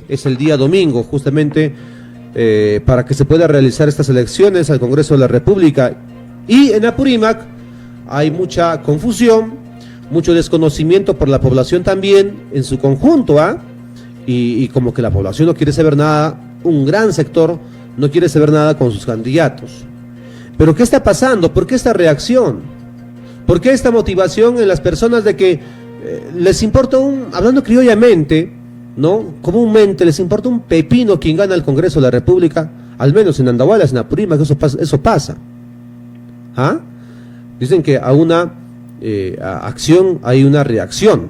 Es el día domingo, justamente para que se pueda realizar estas elecciones al Congreso de la República. Y en Apurímac hay mucha confusión, mucho desconocimiento por la población también en su conjunto, y como que la población no quiere saber nada, un gran sector no quiere saber nada con sus candidatos. Pero ¿qué está pasando? ¿Por qué esta reacción? ¿Por qué esta motivación en las personas de que les importa hablando criollamente, ¿no? Comúnmente les importa un pepino quien gana el Congreso de la República, al menos en Andahuaylas, en Apurímac, eso pasa. Dicen que a una acción hay una reacción,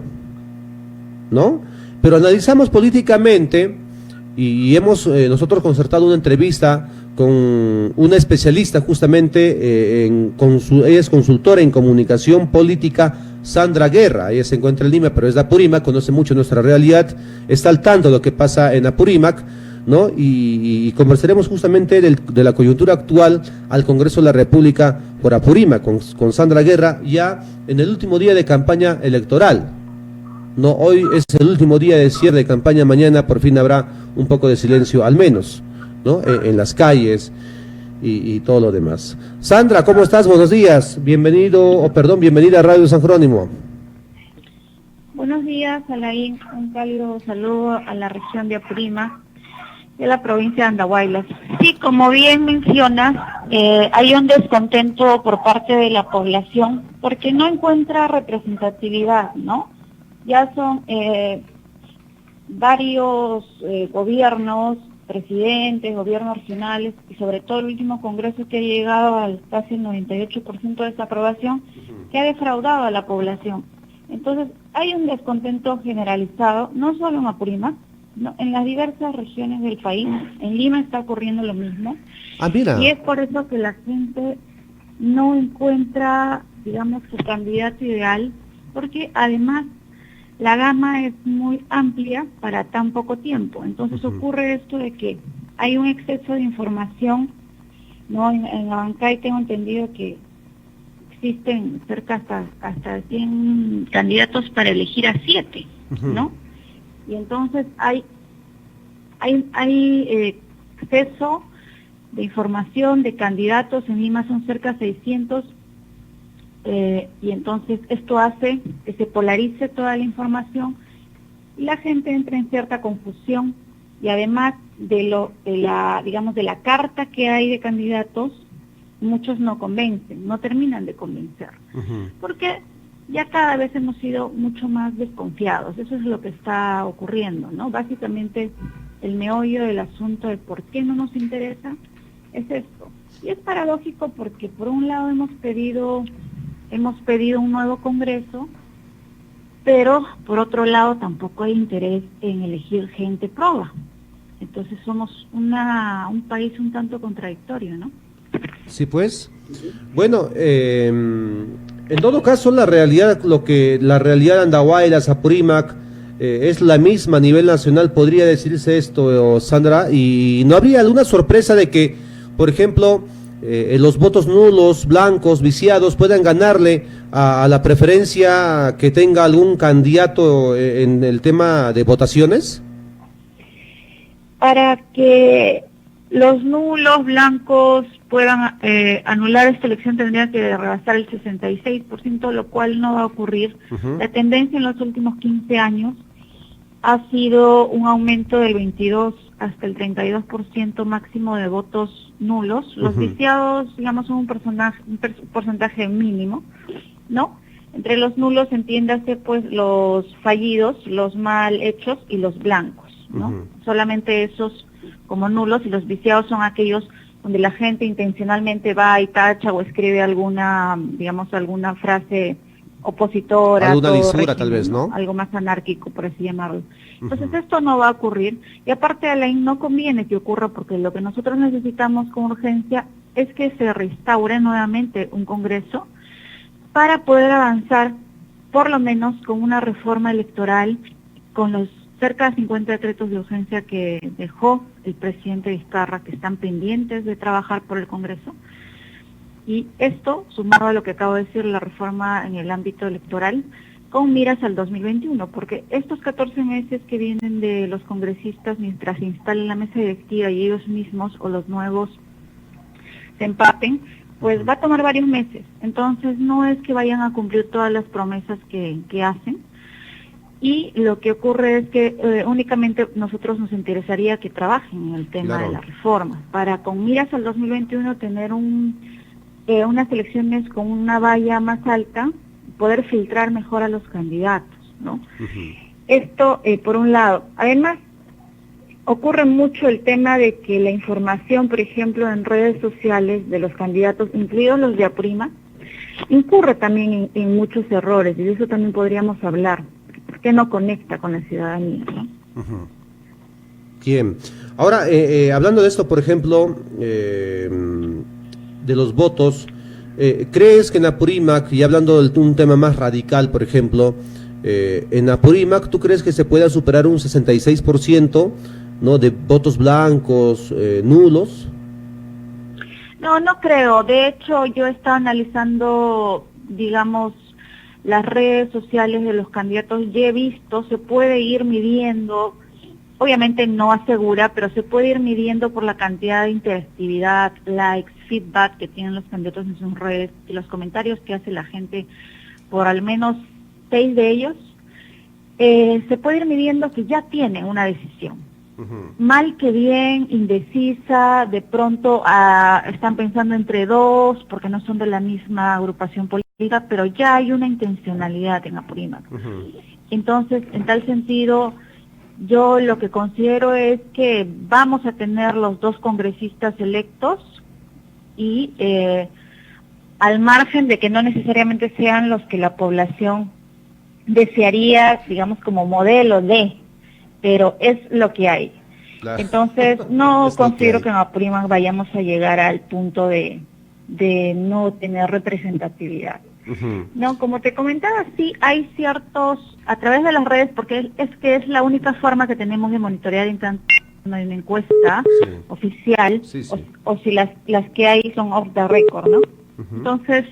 ¿no? Pero analizamos políticamente y hemos nosotros concertado una entrevista con una especialista justamente, ella es consultora en comunicación política, Sandra Guerra. Ella se encuentra en Lima, pero es de Apurímac, conoce mucho nuestra realidad, está al tanto de lo que pasa en Apurímac, ¿no? Y conversaremos justamente de la coyuntura actual al Congreso de la República por Apurímac con Sandra Guerra, ya en el último día de campaña electoral. No, hoy es el último día de cierre de campaña, mañana por fin habrá un poco de silencio, al menos, ¿no? En las calles y todo lo demás. Sandra, ¿cómo estás? Buenos días. Bienvenida a Radio San Jerónimo. Buenos días, Alain. Un cálido saludo a la región de Apurímac, de la provincia de Andahuaylas. Sí, como bien mencionas, hay un descontento por parte de la población porque no encuentra representatividad, ¿no? Ya son varios gobiernos, presidentes, gobiernos regionales y sobre todo el último congreso que ha llegado al casi el 98% de esta aprobación, que ha defraudado a la población. Entonces hay un descontento generalizado, no solo en Apurímac, no, en las diversas regiones del país. En Lima está ocurriendo lo mismo. Mira. Y es por eso que la gente no encuentra, digamos, su candidato ideal, porque además la gama es muy amplia para tan poco tiempo. Entonces ocurre esto de que hay un exceso de información, ¿no? En Abancay tengo entendido que existen cerca hasta 100 candidatos para elegir a 7, ¿no? Y entonces hay exceso de información de candidatos. En Lima son cerca de 600, y entonces esto hace que se polarice toda la información y la gente entra en cierta confusión, y además de la carta que hay de candidatos, muchos no convencen, no terminan de convencer, porque ya cada vez hemos sido mucho más desconfiados. Eso es lo que está ocurriendo, ¿no? Básicamente el meollo del asunto de por qué no nos interesa es esto. Y es paradójico porque por un lado hemos pedido un nuevo Congreso, pero por otro lado tampoco hay interés en elegir gente proba. Entonces somos un país un tanto contradictorio, ¿no? Sí, pues. Bueno, en todo caso la realidad de Andahuaylas, Apurímac, es la misma a nivel nacional, podría decirse esto, Sandra, y no habría alguna sorpresa de que, por ejemplo, los votos nulos, blancos, viciados puedan ganarle a la preferencia que tenga algún candidato en el tema de votaciones. Para que los nulos, blancos puedan anular esta elección tendrían que rebasar el 66%, lo cual no va a ocurrir. La tendencia en los últimos 15 años ha sido un aumento del 22 hasta el 32% máximo de votos nulos. Los viciados, digamos, son un porcentaje mínimo, ¿no? Entre los nulos entiéndase pues los fallidos, los mal hechos y los blancos, ¿no? Solamente esos como nulos, y los viciados son aquellos donde la gente intencionalmente va y tacha o escribe alguna frase opositora. Alguna lisura tal vez, ¿no? Algo más anárquico, por así llamarlo. Entonces esto no va a ocurrir, y aparte de la no conviene que ocurra, porque lo que nosotros necesitamos con urgencia es que se restaure nuevamente un Congreso para poder avanzar por lo menos con una reforma electoral, con los cerca de 50 decretos de urgencia que dejó el presidente Vizcarra, que están pendientes de trabajar por el Congreso. Y esto, sumado a lo que acabo de decir, la reforma en el ámbito electoral, con miras al 2021, porque estos 14 meses que vienen de los congresistas mientras se instale la mesa directiva y ellos mismos o los nuevos se empapen, pues va a tomar varios meses. Entonces no es que vayan a cumplir todas las promesas que hacen, y lo que ocurre es que únicamente nosotros nos interesaría que trabajen en el tema de la reforma, para con miras al 2021 tener unas elecciones con una valla más alta, poder filtrar mejor a los candidatos, ¿no? Esto por un lado. Además, ocurre mucho el tema de que la información, por ejemplo, en redes sociales de los candidatos, incluidos los de Apurímac, incurre también en muchos errores, y de eso también podríamos hablar, porque no conecta con la ciudadanía, ¿no? Bien. Ahora, hablando de esto, por ejemplo, de los votos, ¿crees que en Apurímac, y hablando de un tema más radical, por ejemplo, en Apurímac, ¿tú crees que se pueda superar un 66%, ¿no?, de votos blancos, nulos? No, no creo. De hecho, yo he estado analizando, digamos, las redes sociales de los candidatos y he visto, se puede ir midiendo, obviamente no asegura, pero se puede ir midiendo por la cantidad de interactividad, likes, feedback que tienen los candidatos en sus redes y los comentarios que hace la gente por al menos 6 de ellos. Se puede ir midiendo que ya tienen una decisión. Mal que bien, indecisa, de pronto están pensando entre dos porque no son de la misma agrupación política, pero ya hay una intencionalidad en Apurímac. Entonces, en tal sentido, yo lo que considero es que vamos a tener los 2 congresistas electos y al margen de que no necesariamente sean los que la población desearía, digamos, como modelo de, pero es lo que hay. Claro. Entonces, no considero que en Apurímac vayamos a llegar al punto de no tener representatividad. No, como te comentaba, sí hay ciertos, a través de las redes, porque es la única forma que tenemos de monitorear una encuesta oficial, o si las que hay son off the record, ¿no? Entonces,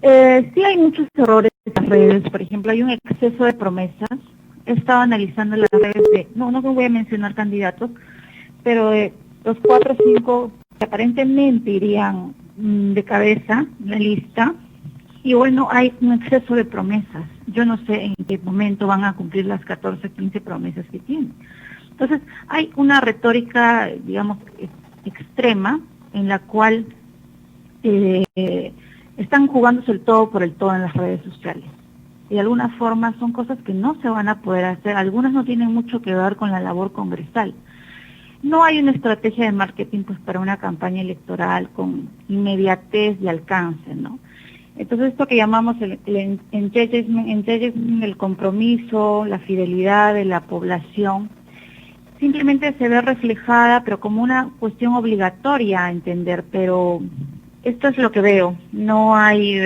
sí hay muchos errores en las redes. Por ejemplo, hay un exceso de promesas. He estado analizando las redes no voy a mencionar candidatos, pero los 4 o 5 que aparentemente irían de cabeza en la lista, y bueno, hay un exceso de promesas. Yo no sé en qué momento van a cumplir las 14, 15 promesas que tienen. Entonces, hay una retórica, digamos, extrema, en la cual están jugándose el todo por el todo en las redes sociales. Y de alguna forma son cosas que no se van a poder hacer. Algunas no tienen mucho que ver con la labor congresal. No hay una estrategia de marketing pues para una campaña electoral con inmediatez y alcance, ¿no? Entonces esto que llamamos el engagement, el compromiso, la fidelidad de la población, simplemente se ve reflejada, pero como una cuestión obligatoria a entender, pero esto es lo que veo. No hay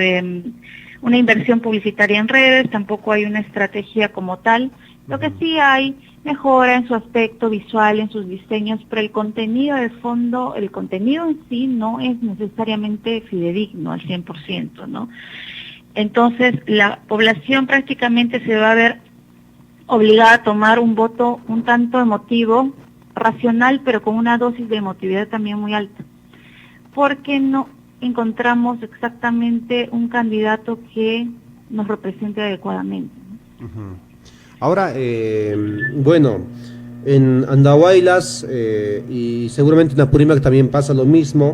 una inversión publicitaria en redes, tampoco hay una estrategia como tal. Lo que sí hay mejora en su aspecto visual, en sus diseños, pero el contenido de fondo, el contenido en sí no es necesariamente fidedigno al 100%, ¿no? Entonces, la población prácticamente se va a ver obligada a tomar un voto un tanto emotivo, racional, pero con una dosis de emotividad también muy alta, porque no encontramos exactamente un candidato que nos represente adecuadamente. Ahora, bueno, en Andahuaylas y seguramente en Apurímac también pasa lo mismo,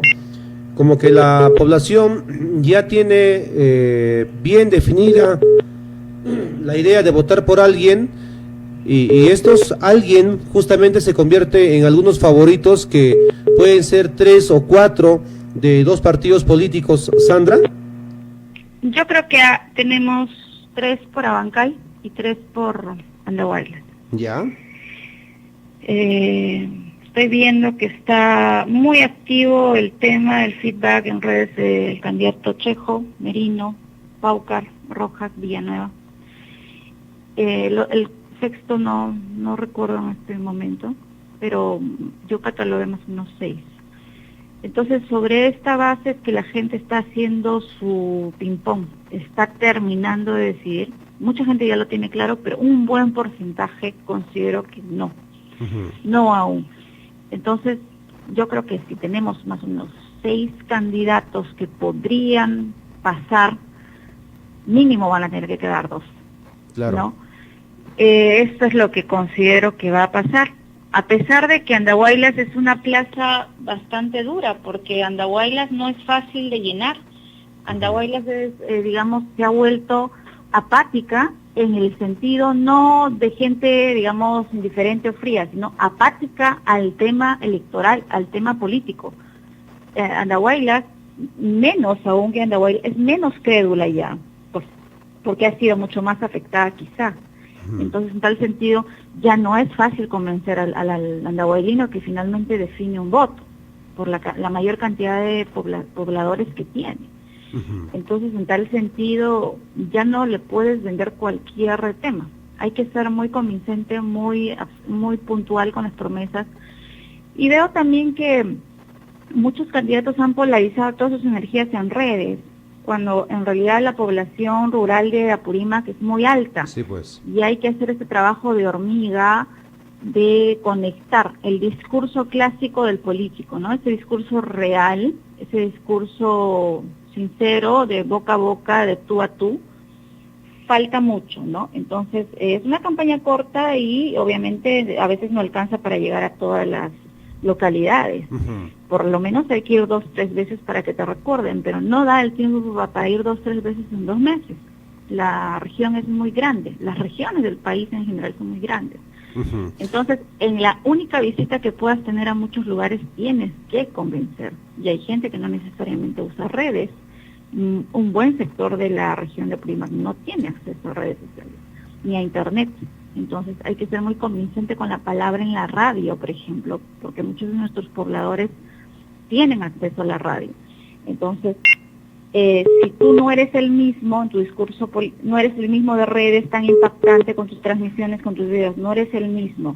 como que la población ya tiene bien definida la idea de votar por alguien y estos alguien justamente se convierte en algunos favoritos que pueden ser 3 o 4 de 2 partidos políticos. Sandra. Yo creo que tenemos 3 por Abancay y 3 por Andahuaylas. Ya. Estoy viendo que está muy activo el tema del feedback en redes del candidato Chejo, Merino, Paucar, Rojas, Villanueva. El sexto no recuerdo en este momento, pero yo catalogué más unos 6. Entonces, sobre esta base es que la gente está haciendo su ping-pong, está terminando de decidir. Mucha gente ya lo tiene claro, pero un buen porcentaje considero que no, no aún. Entonces, yo creo que si tenemos más o menos 6 candidatos que podrían pasar, mínimo van a tener que quedar 2, Claro. ¿no? Esto es lo que considero que va a pasar. A pesar de que Andahuaylas es una plaza bastante dura, porque Andahuaylas no es fácil de llenar. Andahuaylas es, digamos, se ha vuelto apática en el sentido no de gente, digamos, indiferente o fría, sino apática al tema electoral, al tema político. Andahuaylas, menos aún que Andahuaylas, es menos crédula ya, pues, porque ha sido mucho más afectada quizá. Entonces, en tal sentido, ya no es fácil convencer al andahuaylino que finalmente define un voto, por la mayor cantidad de pobladores que tiene. Entonces, en tal sentido, ya no le puedes vender cualquier tema. Hay que ser muy convincente, muy puntual con las promesas. Y veo también que muchos candidatos han polarizado todas sus energías en redes, cuando en realidad la población rural de Apurímac es muy alta. Sí, pues. Y hay que hacer este trabajo de hormiga, de conectar el discurso clásico del político, ¿no? Ese discurso real, ese discurso sincero, de boca a boca, de tú a tú, falta mucho, ¿no? Entonces, es una campaña corta y obviamente a veces no alcanza para llegar a todas las localidades. Por lo menos hay que ir 2, 3 veces para que te recuerden, pero no da el tiempo para ir 2, 3 veces en 2 meses. La región es muy grande, las regiones del país en general son muy grandes. Entonces, en la única visita que puedas tener a muchos lugares tienes que convencer. Y hay gente que no necesariamente usa redes. Un buen sector de la región de Apurímac no tiene acceso a redes sociales, ni a internet. Entonces hay que ser muy convincente con la palabra en la radio, por ejemplo, porque muchos de nuestros pobladores tienen acceso a la radio. Entonces, si tú no eres el mismo en tu discurso, no eres el mismo de redes tan impactante con tus transmisiones, con tus videos, no eres el mismo,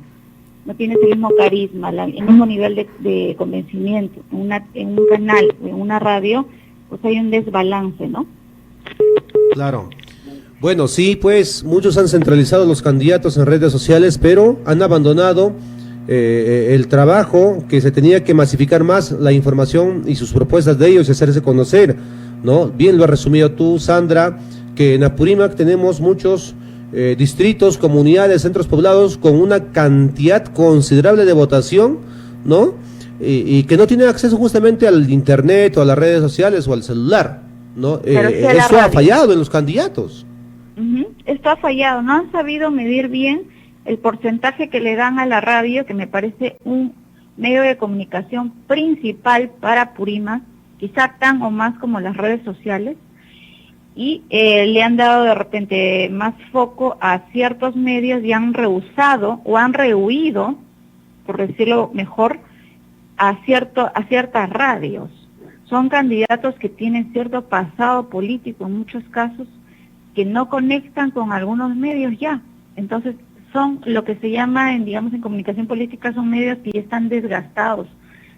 no tienes el mismo carisma, el mismo nivel de convencimiento en un canal o en una radio, pues hay un desbalance, ¿no? Claro. Bueno, sí, pues muchos han centralizado los candidatos en redes sociales, pero han abandonado el trabajo que se tenía que masificar más la información y sus propuestas de ellos y hacerse conocer, ¿no? Bien lo has resumido tú, Sandra, que en Apurímac tenemos muchos distritos, comunidades, centros poblados con una cantidad considerable de votación, ¿no? Y que no tienen acceso justamente al internet o a las redes sociales o al celular, ¿no? Eso ha fallado en los candidatos. Esto ha fallado, no han sabido medir bien el porcentaje que le dan a la radio, que me parece un medio de comunicación principal para Apurímac, quizá tan o más como las redes sociales, y le han dado de repente más foco a ciertos medios y han rehusado o han rehuido, por decirlo mejor, a ciertas radios. Son candidatos que tienen cierto pasado político en muchos casos, que no conectan con algunos medios ya. Entonces, son lo que se llama, digamos, en comunicación política, son medios que ya están desgastados.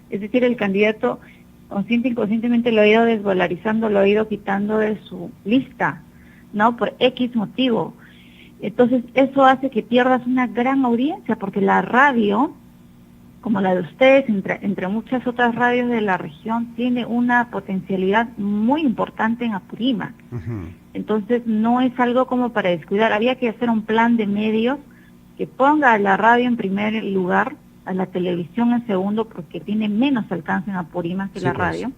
Es decir, el candidato consciente e inconscientemente lo ha ido desvalorizando, lo ha ido quitando de su lista, ¿no? Por X motivo. Entonces, eso hace que pierdas una gran audiencia, porque la radio, como la de ustedes, entre muchas otras radios de la región, tiene una potencialidad muy importante en Apurímac. Entonces no es algo como para descuidar, había que hacer un plan de medios que ponga a la radio en primer lugar, a la televisión en segundo, porque tiene menos alcance en Apurímac que la radio,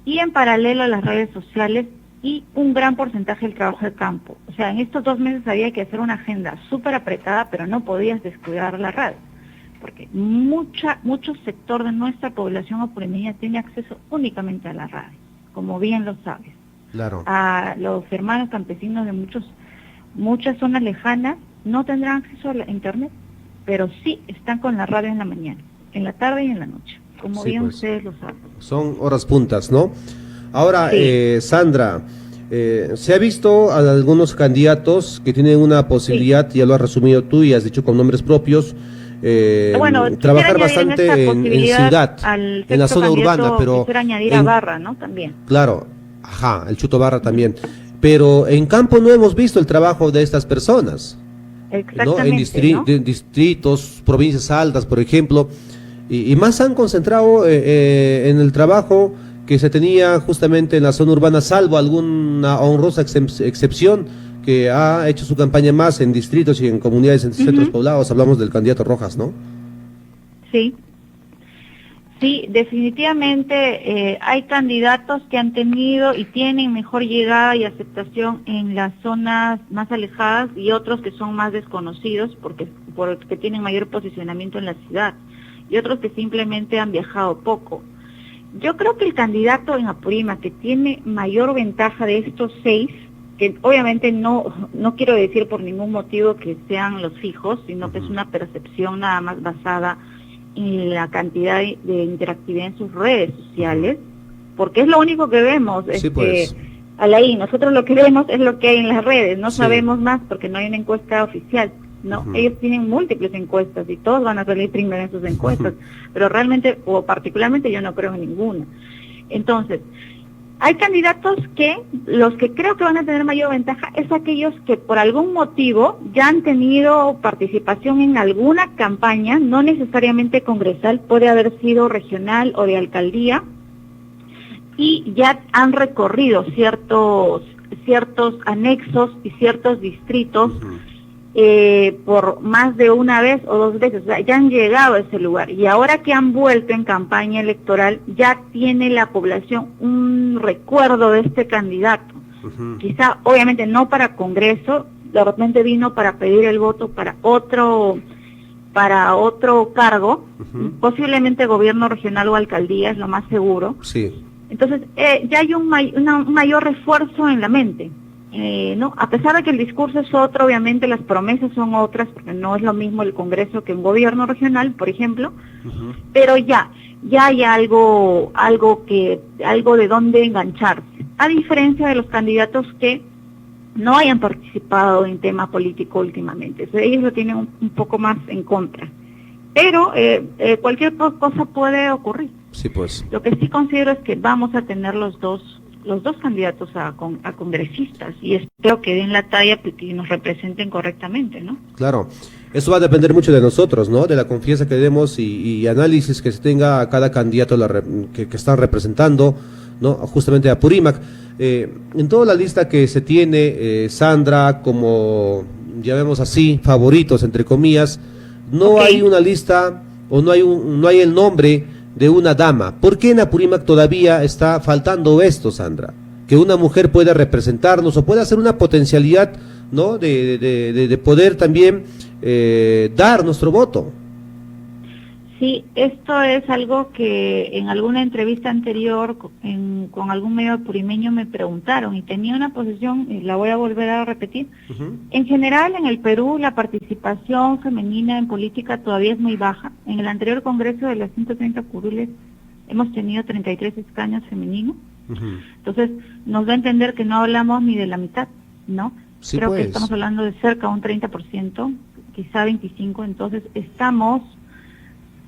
y en paralelo a las redes sociales y un gran porcentaje del trabajo de campo. O sea, en estos 2 meses había que hacer una agenda súper apretada, pero no podías descuidar la radio, porque mucho sector de nuestra población apurimeña tiene acceso únicamente a la radio, como bien lo sabes. Claro. A los hermanos campesinos de muchas zonas lejanas no tendrán acceso a la internet, pero sí están con la radio en la mañana, en la tarde y en la noche, como bien pues, ustedes lo saben. Son horas puntas, ¿no? Ahora, sí. Sandra, se ha visto a algunos candidatos que tienen una posibilidad, ya lo has resumido tú y has dicho con nombres propios, trabajar bastante en ciudad, en la zona urbana, pero quisiera añadir a Barra, ¿no? También. Claro, ajá, el Chuto Barra también, pero en campo no hemos visto el trabajo de estas personas, ¿no? En distritos, provincias altas, por ejemplo, y más han concentrado en el trabajo que se tenía justamente en la zona urbana, salvo alguna honrosa excepción que ha hecho su campaña más en distritos y en comunidades, en centros poblados. Hablamos del candidato Rojas, ¿no? Sí, sí, definitivamente hay candidatos que han tenido y tienen mejor llegada y aceptación en las zonas más alejadas y otros que son más desconocidos porque tienen mayor posicionamiento en la ciudad y otros que simplemente han viajado poco. Yo creo que el candidato en Apurímac que tiene mayor ventaja de estos 6, que obviamente no quiero decir por ningún motivo que sean los fijos, sino que es una percepción nada más basada en la cantidad de interactividad en sus redes sociales, porque es lo único que vemos, sí, pues. Alain, nosotros lo que vemos es lo que hay en las redes, no sí. sabemos más porque no hay una encuesta oficial. No, ellos tienen múltiples encuestas y todos van a salir primero en sus encuestas, pero realmente o particularmente yo no creo en ninguna. Entonces, hay candidatos que, los que creo que van a tener mayor ventaja es aquellos que por algún motivo ya han tenido participación en alguna campaña, no necesariamente congresal, puede haber sido regional o de alcaldía, y ya han recorrido ciertos anexos y ciertos distritos por más de una vez o 2 veces, o sea, ya han llegado a ese lugar y ahora que han vuelto en campaña electoral ya tiene la población un recuerdo de este candidato. Quizá obviamente no para Congreso, de repente vino para pedir el voto para otro cargo, posiblemente gobierno regional o alcaldía, es lo más seguro. Sí. Entonces ya hay un mayor refuerzo en la mente. ¿No? A pesar de que el discurso es otro, obviamente las promesas son otras, porque no es lo mismo el Congreso que un gobierno regional, por ejemplo, pero ya hay algo de dónde engancharse, a diferencia de los candidatos que no hayan participado en tema político últimamente. O sea, ellos lo tienen un poco más en contra, pero cualquier cosa puede ocurrir. Sí, pues. Lo que sí considero es que vamos a tener los dos candidatos a congresistas y espero que den la talla y nos representen correctamente, ¿no? Claro, eso va a depender mucho de nosotros, ¿no? De la confianza que demos y análisis que se tenga a cada candidato que están representando, ¿no? Justamente a Apurímac. En toda la lista que se tiene, Sandra, como ya vemos así, favoritos, entre comillas, no hay una lista o no hay el nombre de una dama. ¿Por qué en Apurímac todavía está faltando esto, Sandra? Que una mujer pueda representarnos o pueda hacer una potencialidad, ¿no? De poder también dar nuestro voto. Sí, esto es algo que en alguna entrevista anterior con algún medio apurimeño me preguntaron y tenía una posición, y la voy a volver a repetir. En general, en el Perú, la participación femenina en política todavía es muy baja. En el anterior congreso de las 130 curules hemos tenido 33 escaños femeninos. Entonces, nos da a entender que no hablamos ni de la mitad, ¿no? Sí, creo pues. que estamos hablando de cerca de un 30%, quizá 25%, entonces estamos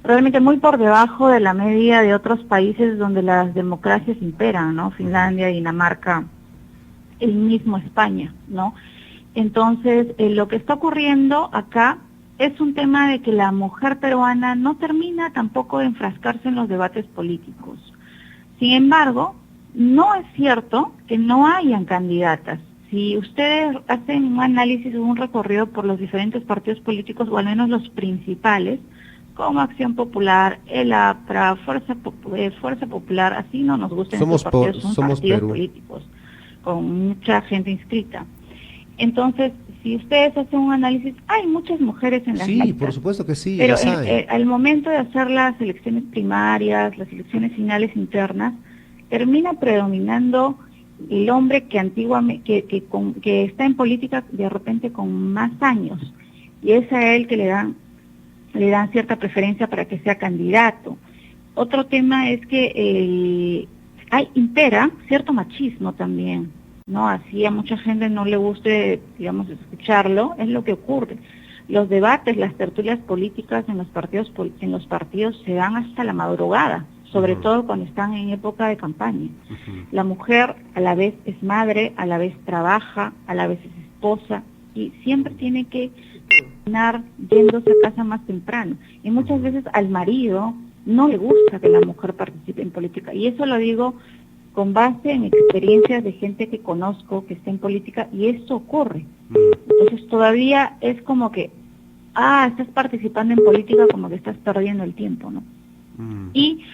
realmente muy por debajo de la media de otros países donde las democracias imperan, ¿no? Finlandia, Dinamarca, el mismo España, ¿no? Entonces, lo que está ocurriendo acá es un tema de que la mujer peruana no termina tampoco de enfrascarse en los debates políticos. Sin embargo, no es cierto que no hayan candidatas. Si ustedes hacen un análisis o un recorrido por los diferentes partidos políticos, o al menos los principales, como Acción Popular, el APRA, Fuerza Popular, así no nos gustan estos partidos, son partidos políticos, con mucha gente inscrita. Entonces, si ustedes hacen un análisis, hay muchas mujeres en las listas. Sí, por supuesto que sí. Pero al momento de hacer las elecciones primarias, las elecciones finales internas, termina predominando el hombre que antiguamente, que está en política de repente con más años, y es a él que le dan cierta preferencia para que sea candidato. Otro tema es que impera cierto machismo también, ¿no? Así a mucha gente no le guste, digamos, escucharlo, es lo que ocurre. los debates, las tertulias políticas en los partidos se dan hasta la madrugada, sobre todo cuando están en época de campaña. La mujer a la vez es madre, a la vez trabaja, a la vez es esposa, y siempre tiene que terminar yéndose a casa más temprano. Y muchas veces al marido no le gusta que la mujer participe en política. Y eso lo digo con base en experiencias de gente que conozco que está en política, y esto ocurre. Entonces todavía es como que, estás participando en política, como que estás perdiendo el tiempo, ¿no? Y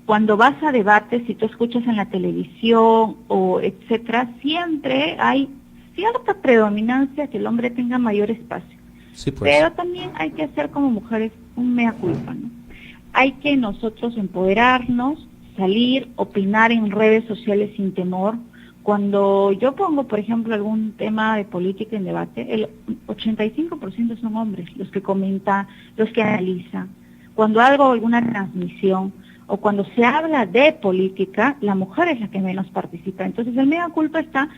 cuando vas a debates, si tú escuchas en la televisión o etcétera, siempre hay cierta predominancia que el hombre tenga mayor espacio. Sí, pues. Pero también hay que hacer como mujeres un mea culpa, ¿no? Hay que nosotros empoderarnos, salir, opinar en redes sociales sin temor. Cuando yo pongo, por ejemplo, algún tema de política en debate, el 85% son hombres los que comentan, los que analizan. Cuando hago alguna transmisión o cuando se habla de política, la mujer es la que menos participa. Entonces el mea culpa está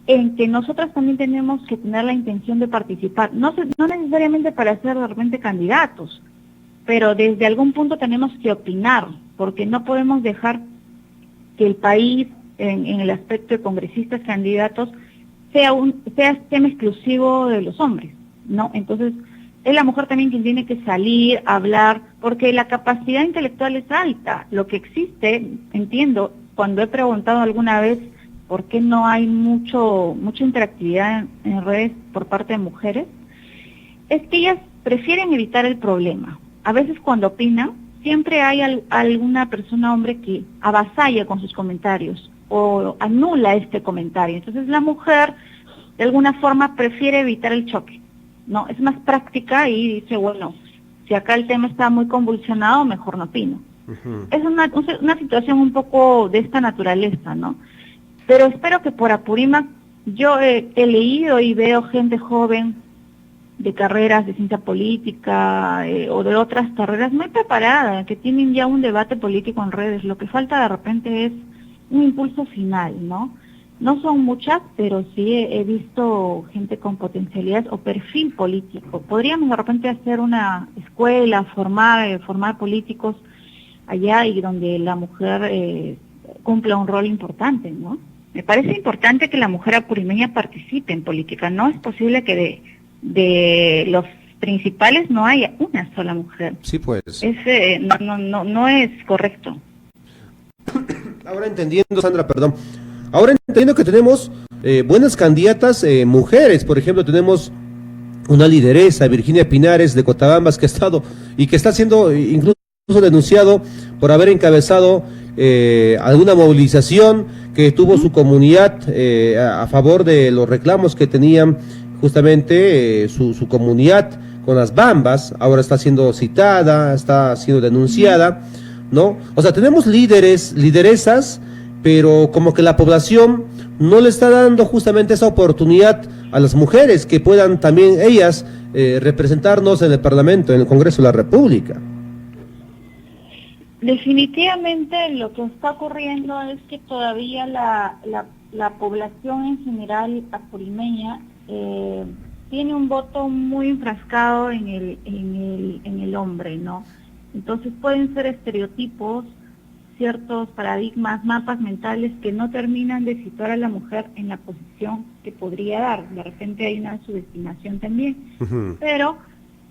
en que nosotras también tenemos que tener la intención de participar, no necesariamente para ser de repente candidatos, pero desde algún punto tenemos que opinar, porque no podemos dejar que el país, en el aspecto de congresistas, candidatos, sea tema exclusivo de los hombres, ¿no? Entonces, es la mujer también quien tiene que salir, hablar, porque la capacidad intelectual es alta. Lo que existe, entiendo, cuando he preguntado alguna vez por qué no hay mucha interactividad en redes por parte de mujeres, es que ellas prefieren evitar el problema. A veces cuando opinan, siempre hay alguna persona, hombre, que avasalla con sus comentarios o anula este comentario. Entonces la mujer, de alguna forma, prefiere evitar el choque, ¿no? Es más práctica y dice, bueno, si acá el tema está muy convulsionado, mejor no opino. Es una situación un poco de esta naturaleza, ¿no? Pero espero que por Apurímac, yo he leído y veo gente joven de carreras de ciencia política o de otras carreras muy preparada, que tienen ya un debate político en redes. Lo que falta de repente es un impulso final, ¿no? No son muchas, pero sí he visto gente con potencialidad o perfil político. Podríamos de repente hacer una escuela, formar políticos allá y donde la mujer cumpla un rol importante, ¿no? Me parece importante que la mujer apurimeña participe en política. No es posible que de los principales no haya una sola mujer. Sí, pues. No es correcto. Ahora entendiendo, Sandra, perdón. Ahora entendiendo que tenemos buenas candidatas mujeres. Por ejemplo, tenemos una lideresa, Virginia Pinares de Cotabambas, que ha estado y que está siendo incluso denunciado por haber encabezado alguna movilización que tuvo su comunidad a favor de los reclamos que tenían justamente su comunidad con las bambas. Ahora está siendo citada, está siendo denunciada, ¿no? O sea, tenemos lideresas, pero como que la población no le está dando justamente esa oportunidad a las mujeres que puedan también ellas representarnos en el Parlamento, en el Congreso de la República. Definitivamente lo que está ocurriendo es que todavía la población en general apurimeña tiene un voto muy enfrascado en el hombre, ¿no? Entonces pueden ser estereotipos, ciertos paradigmas, mapas mentales que no terminan de situar a la mujer en la posición que podría dar. De repente hay una subestimación también, pero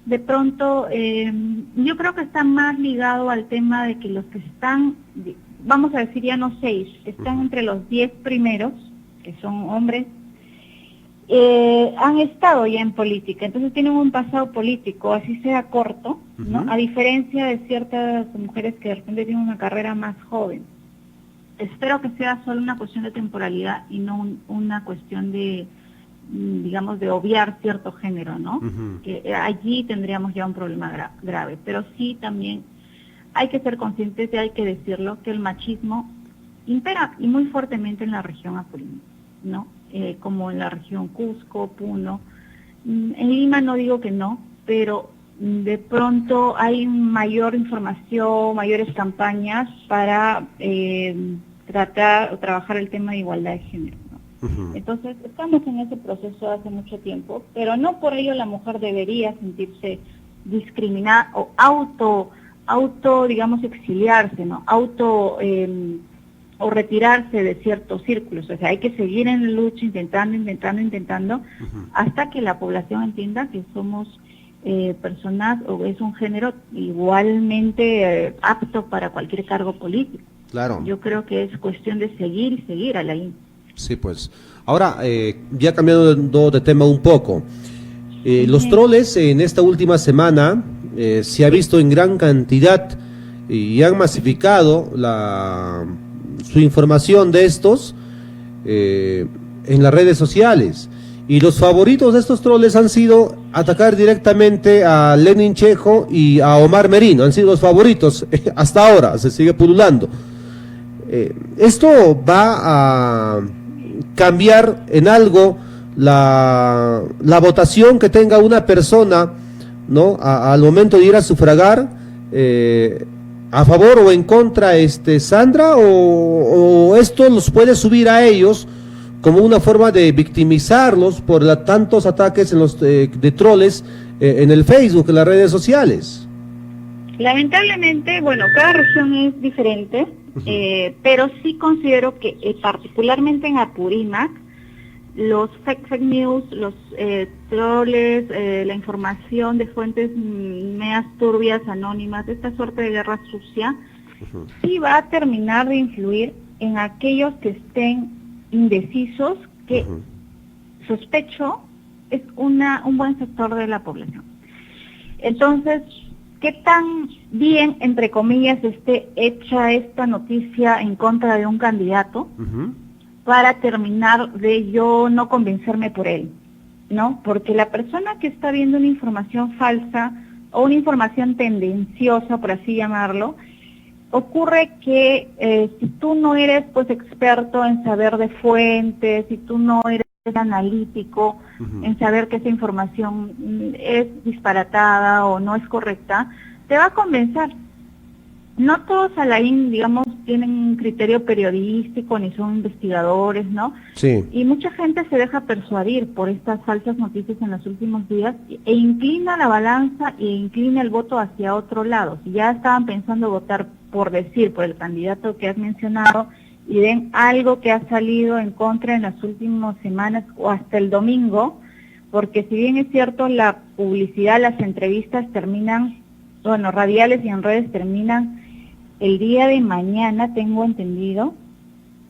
de pronto yo creo que está más ligado al tema de que los que están, vamos a decir ya no 6, están entre los 10 primeros, que son hombres, han estado ya en política, entonces tienen un pasado político, así sea corto, ¿no? A diferencia de ciertas mujeres que de repente tienen una carrera más joven. Espero que sea solo una cuestión de temporalidad y no una cuestión de, digamos, de obviar cierto género, ¿no? Que allí tendríamos ya un problema grave, pero sí también hay que ser conscientes y hay que decirlo, que el machismo impera y muy fuertemente en la región apurímac, ¿no? Como en la región Cusco, Puno. En Lima no digo que no, pero de pronto hay mayor información, mayores campañas para trabajar el tema de igualdad de género, ¿no? Entonces, estamos en ese proceso hace mucho tiempo, pero no por ello la mujer debería sentirse discriminada o digamos, exiliarse, ¿no? O retirarse de ciertos círculos. O sea, hay que seguir en la lucha, intentando, hasta que la población entienda que somos personas o es un género igualmente apto para cualquier cargo político. Claro. Yo creo que es cuestión de seguir y seguir, Alain. Sí, pues. Ahora, ya cambiando de tema un poco, los troles en esta última semana se ha visto en gran cantidad y han masificado su información de estos en las redes sociales. Y los favoritos de estos troles han sido atacar directamente a Lenin Chejo y a Omar Merino. Han sido los favoritos hasta ahora, se sigue pululando. ¿Esto va a cambiar en algo la votación que tenga una persona, ¿no? Al momento de ir a sufragar, a favor o en contra, Sandra, o esto los puede subir a ellos como una forma de victimizarlos por tantos ataques de troles en el Facebook, en las redes sociales? Lamentablemente, bueno, cada región es diferente, pero sí considero que particularmente en Apurímac, los fake news, los troles, la información de fuentes medias turbias, anónimas, esta suerte de guerra sucia, sí va a terminar de influir en aquellos que estén indecisos, que sospecho es un buen sector de la población. Entonces, ¿qué tan bien, entre comillas, esté hecha esta noticia en contra de un candidato para terminar de yo no convencerme por él? ¿No? Porque la persona que está viendo una información falsa o una información tendenciosa, por así llamarlo, ocurre que si tú no eres pues experto en saber de fuentes, si tú no eres analítico en saber que esa información es disparatada o no es correcta, te va a convencer. No todos, Alain, digamos, tienen un criterio periodístico ni son investigadores, ¿no? Sí. Y mucha gente se deja persuadir por estas falsas noticias en los últimos días e inclina la balanza e inclina el voto hacia otro lado. Si ya estaban pensando votar por el candidato que has mencionado, y ven algo que ha salido en contra en las últimas semanas o hasta el domingo, porque si bien es cierto la publicidad, las entrevistas terminan, bueno, radiales y en redes terminan el día de mañana, tengo entendido,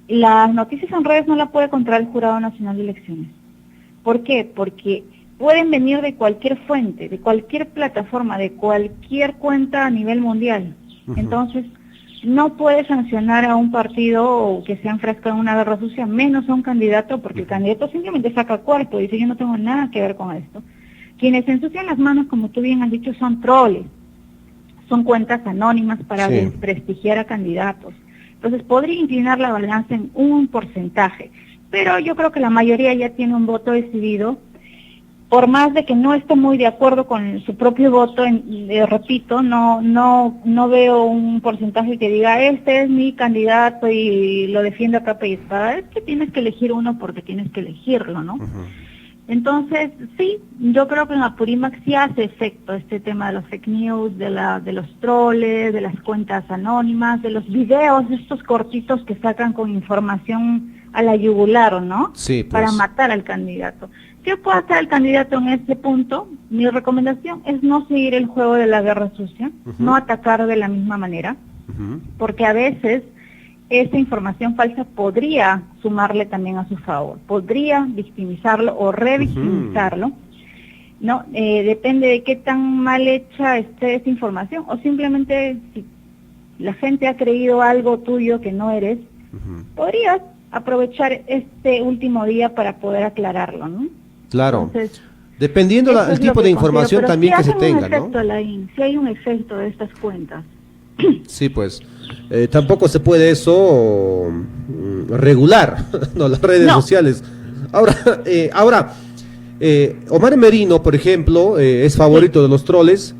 las noticias en redes no la puede controlar el Jurado Nacional de Elecciones. ¿Por qué? Porque pueden venir de cualquier fuente, de cualquier plataforma, de cualquier cuenta a nivel mundial. Entonces, no puede sancionar a un partido que se enfrasca en una guerra sucia, menos a un candidato, porque el candidato simplemente saca cuerpo y dice yo no tengo nada que ver con esto. Quienes ensucian las manos, como tú bien has dicho, son troles, son cuentas anónimas para desprestigiar a candidatos. Entonces podría inclinar la balanza en un porcentaje, pero yo creo que la mayoría ya tiene un voto decidido. Por más de que no esté muy de acuerdo con su propio voto, repito, no veo un porcentaje que diga, este es mi candidato y lo defiendo a capa y espada. Es que tienes que elegir uno porque tienes que elegirlo, ¿no? Entonces, sí, yo creo que en Apurímac sí hace efecto este tema de los fake news, de los troles, de las cuentas anónimas, de los videos, estos cortitos que sacan con información a la yugular, ¿no? Sí, pues. Para matar al candidato. ¿Qué puede hacer el candidato en este punto? Mi recomendación es no seguir el juego de la guerra sucia, no atacar de la misma manera, porque a veces esa información falsa podría sumarle también a su favor, podría victimizarlo o revictimizarlo, ¿no? Depende de qué tan mal hecha esté esa información, o simplemente si la gente ha creído algo tuyo que no eres, podrías aprovechar este último día para poder aclararlo, ¿no? Claro. Entonces, dependiendo del tipo de información también que se tenga, ¿no? Si hay un efecto de estas cuentas. Sí, pues. Tampoco se puede eso regular, no, las redes sociales. Ahora, Omar Merino, por ejemplo, es favorito de los troles,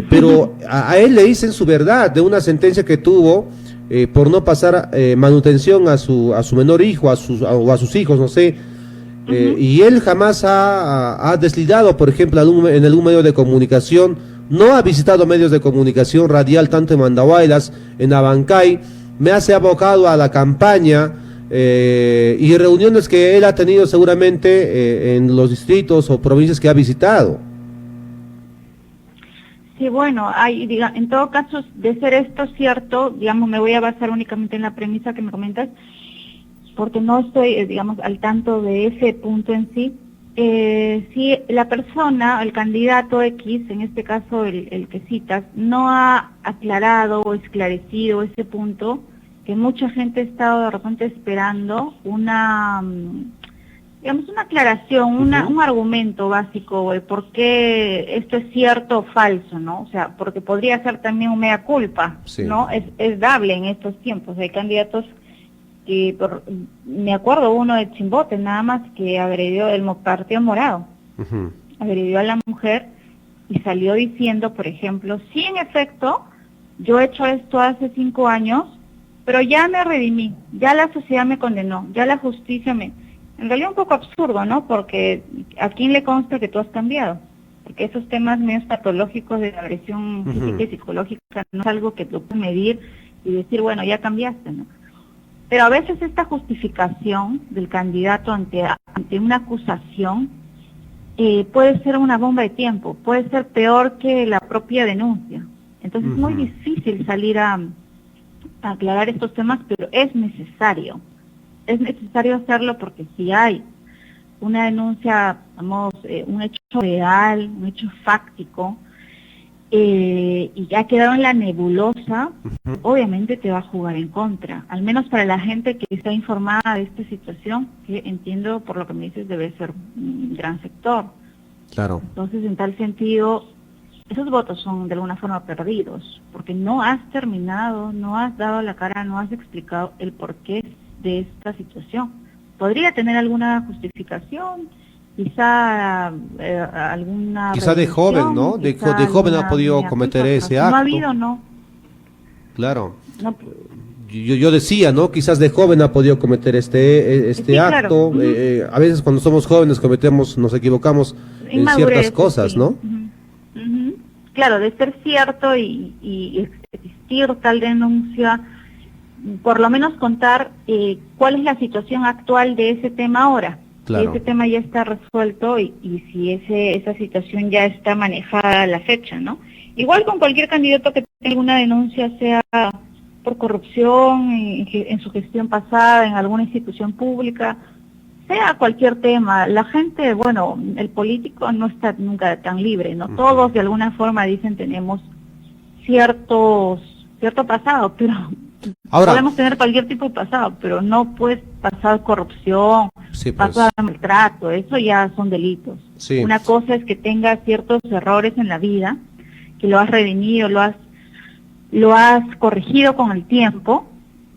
pero a él le dicen su verdad de una sentencia que tuvo por no pasar manutención a su menor hijo, o a sus hijos, no sé. Y él jamás ha deslizado, por ejemplo, en algún medio de comunicación, no ha visitado medios de comunicación radial, tanto en Mandahuaylas, en Abancay, me hace abocado a la campaña y reuniones que él ha tenido seguramente en los distritos o provincias que ha visitado. Sí, bueno, en todo caso, de ser esto cierto, digamos, me voy a basar únicamente en la premisa que me comentas, porque no estoy, digamos, al tanto de ese punto en sí. Si la persona, el candidato X, en este caso el que citas, no ha aclarado o esclarecido ese punto, que mucha gente ha estado de repente esperando digamos, una aclaración, un argumento básico de por qué esto es cierto o falso, ¿no? O sea, porque podría ser también un mea culpa, sí, ¿no? Es dable en estos tiempos. Hay candidatos que, me acuerdo uno de Chimbote, nada más, que agredió el Partido Morado, agredió a la mujer y salió diciendo, por ejemplo, sí, en efecto, yo he hecho esto hace 5 años, pero ya me redimí, ya la sociedad me condenó, ya la justicia me... En realidad un poco absurdo, ¿no? Porque ¿a quién le consta que tú has cambiado? Porque esos temas medios patológicos de la agresión física y psicológica no es algo que tú puedes medir y decir, bueno, ya cambiaste, ¿no? Pero a veces esta justificación del candidato ante una acusación puede ser una bomba de tiempo, puede ser peor que la propia denuncia. Entonces es muy difícil salir a aclarar estos temas, pero es necesario. Es necesario hacerlo porque si hay una denuncia, vamos, un hecho real, un hecho fáctico, y ya quedado en la nebulosa, obviamente te va a jugar en contra, al menos para la gente que está informada de esta situación, que entiendo por lo que me dices debe ser un gran sector. Claro. Entonces, en tal sentido, esos votos son de alguna forma perdidos, porque no has terminado, no has dado la cara, no has explicado el porqué de esta situación. Podría tener alguna justificación, quizá alguna... Quizá de joven, ¿no? De joven ha podido cometer ese acto. No ha habido, ¿no? Claro. No. Yo decía, ¿no? Quizás de joven ha podido cometer este Sí, acto. claro. A veces cuando somos jóvenes nos equivocamos en ciertas cosas, sí. ¿no? Claro, de ser cierto y existir tal denuncia, por lo menos contar cuál es la situación actual de ese tema ahora. Claro. Si ese tema ya está resuelto y si esa situación ya está manejada a la fecha, ¿no? Igual con cualquier candidato que tenga alguna denuncia, sea por corrupción en su gestión pasada, en alguna institución pública, sea cualquier tema. La gente, bueno, el político no está nunca tan libre, ¿no? Todos de alguna forma dicen tenemos cierto pasado, pero ahora, podemos tener cualquier tipo de pasado, pero no puedes pasar corrupción, sí, pues, pasar maltrato, eso ya son delitos. Sí. Una cosa es que tengas ciertos errores en la vida, que lo has redimido, lo has corregido con el tiempo.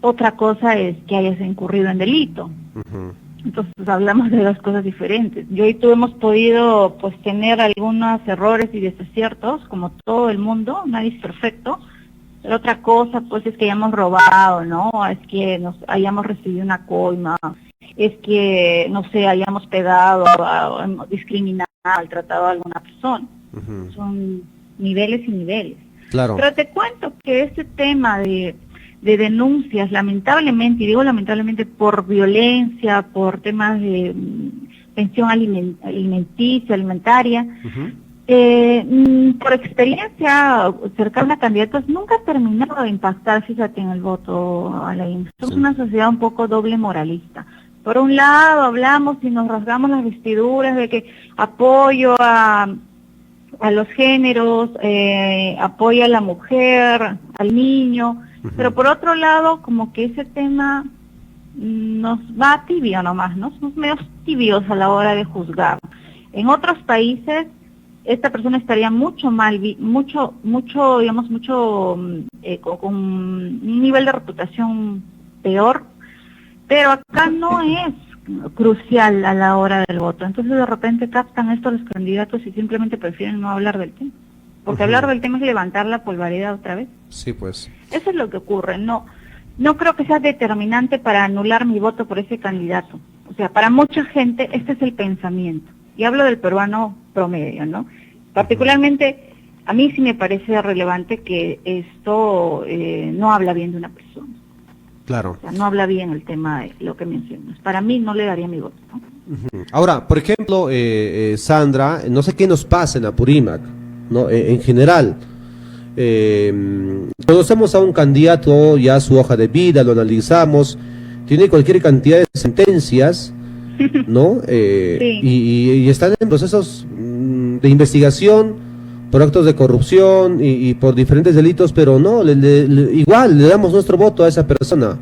Otra cosa es que hayas incurrido en delito. Entonces hablamos de dos cosas diferentes. Yo y tú hemos podido pues tener algunos errores y desaciertos, como todo el mundo, nadie es perfecto. Pero otra cosa pues es que hayamos robado, ¿no? Es que nos hayamos recibido una coima, es que, no sé, hayamos pegado, discriminado, maltratado a alguna persona. Son niveles y niveles. Claro. Pero te cuento que este tema de denuncias, lamentablemente, y digo lamentablemente por violencia, por temas de pensión alimentaria, por experiencia cercana a candidatos, nunca ha terminado de impactar, fíjate, en el voto a la INE. Somos una sociedad un poco doble moralista. Por un lado hablamos y nos rasgamos las vestiduras de que apoyo a los géneros, apoyo a la mujer, al niño, pero por otro lado como que ese tema nos va tibio nomás, ¿no? Somos medio tibios a la hora de juzgar. En otros países esta persona estaría mucho con un nivel de reputación peor, pero acá no es crucial a la hora del voto. Entonces de repente captan esto los candidatos y simplemente prefieren no hablar del tema, porque hablar del tema es levantar la polvareda otra vez. Sí, pues. Eso es lo que ocurre. No no creo que sea determinante para anular mi voto por ese candidato. O sea, para mucha gente este es el pensamiento. Y hablo del peruano promedio, ¿no? Particularmente, a mí sí me parece relevante que esto no habla bien de una persona. Claro. O sea, no habla bien el tema de lo que mencionas. Para mí no le daría mi voto, ¿no? Ahora, por ejemplo, Sandra, no sé qué nos pasa en Apurímac, ¿no? En general. Conocemos a un candidato, ya su hoja de vida, lo analizamos, tiene cualquier cantidad de sentencias, ¿no? Sí. Y están en procesos de investigación por actos de corrupción y por diferentes delitos, pero no, igual le damos nuestro voto a esa persona.